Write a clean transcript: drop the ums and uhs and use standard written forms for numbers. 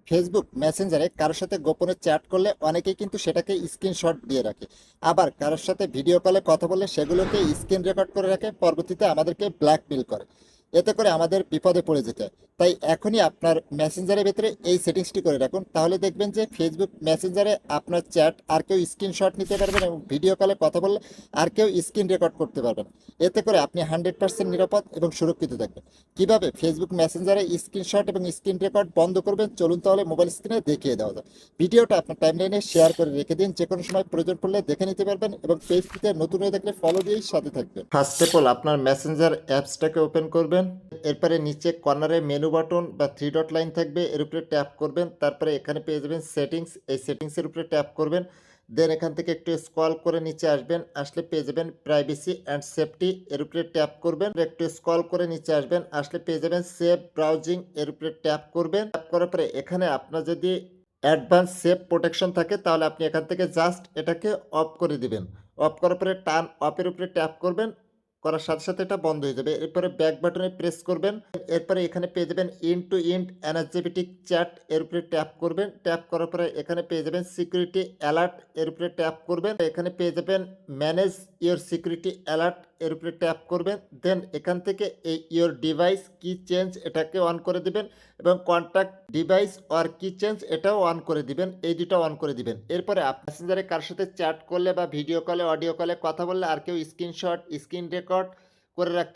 Facebook মেসেঞ্জারে কারোর সাথে গোপনে চ্যাট করলে অনেকেই কিন্তু সেটাকে স্ক্রিনশট দিয়ে রাখে। আবার কারোর সাথে ভিডিও কলে কথা বললে সেগুলোকে স্ক্রিন রেকর্ড করে রাখে, পরবর্তীতে আমাদেরকে ব্ল্যাকমেল করে। এতে করে আমাদের বিপদে পড়ে যেতে হয়। তাই এখনই আপনার মেসেঞ্জারের ভেতরে এই সেটিংসটি করে রাখুন, তাহলে দেখবেন যে ফেসবুক মেসেঞ্জারে আপনার চ্যাট আর কেউ স্ক্রিনশট নিতে পারবেন এবং ভিডিও কলে কথা বললে আর কেউ স্ক্রিন রেকর্ড করতে পারবেন। এতে করে আপনি 100% নিরাপদ এবং সুরক্ষিত থাকবেন। কিভাবে ফেসবুক মেসেঞ্জারে স্ক্রিনশট এবং স্ক্রিন রেকর্ড বন্ধ করবেন, চলুন তাহলে মোবাইল স্ক্রিনে দেখিয়ে দেওয়া যায়। ভিডিওটা আপনার টাইমলাইনে শেয়ার করে রেখে দিন, যে কোনো সময় প্রয়োজন পড়লে দেখে নিতে পারবেন এবং পেজটিতে নতুন হয়ে থাকলে ফলো দিয়েই সাথে থাকবেন। ফার্স্ট অফ অল আপনার মেসেঞ্জার অ্যাপসটাকে ওপেন করবেন। এরপরে নিচে কর্নারে মেনু বাটন বা থ্রি ডট লাইন থাকবে, এর উপরে ট্যাপ করবেন। তারপরে এখানে পেয়ে যাবেন সেটিংস, এই সেটিংসের উপরে ট্যাপ করবেন। দেন এখান থেকে একটু স্ক্রল করে নিচে আসবেন, আসলে পেয়ে যাবেন প্রাইভেসি অ্যান্ড সেফটি, এর উপরে ট্যাপ করবেন। একটু স্ক্রল করে নিচে আসবেন, আসলে পেয়ে যাবেন সেভ ব্রাউজিং, এর উপরে ট্যাপ করবেন। ট্যাপ করার পরে এখানে আপনার যদি অ্যাডভান্স সেভ প্রোটেকশন থাকে তাহলে আপনি এখান থেকে জাস্ট এটাকে অফ করে দিবেন। অফ করার পরে টার্ন অফের উপরে ট্যাপ করবেন, করার সাথে সাথে এটা বন্ধ হয়ে যাবে। এরপরে ব্যাক বাটনে প্রেস করবেন। এরপরে এখানে পেয়ে যাবেন ইন টু ইন্ট এনার্জেটিক চ্যাট, এর উপরে ট্যাপ করবেন। ট্যাপ করার পরে এখানে পেয়ে যাবেন সিকিউরিটি অ্যালার্ট, এর উপরে ট্যাপ করবেন। এখানে পেয়ে যাবেন ম্যানেজ ইওর সিকিউরিটি অ্যালার্ট, এর উপরে ট্যাপ করবেন। দেন এখান থেকে এই ইওর ডিভাইস কি চেঞ্জ এটাকে অন করে দিবেন এবং কন্ট্যাক্ট ডিভাইস অর কি চেঞ্জ এটাও অন করে দিবেন, এই দুটো অন করে দিবেন। এরপরে আপনি মেসেঞ্জারে কার সাথে চ্যাট করলে বা ভিডিও কলে অডিও কলে কথা বললে আর কেউ স্ক্রিনশট স্ক্রিন রেকর্ড করে রাখতে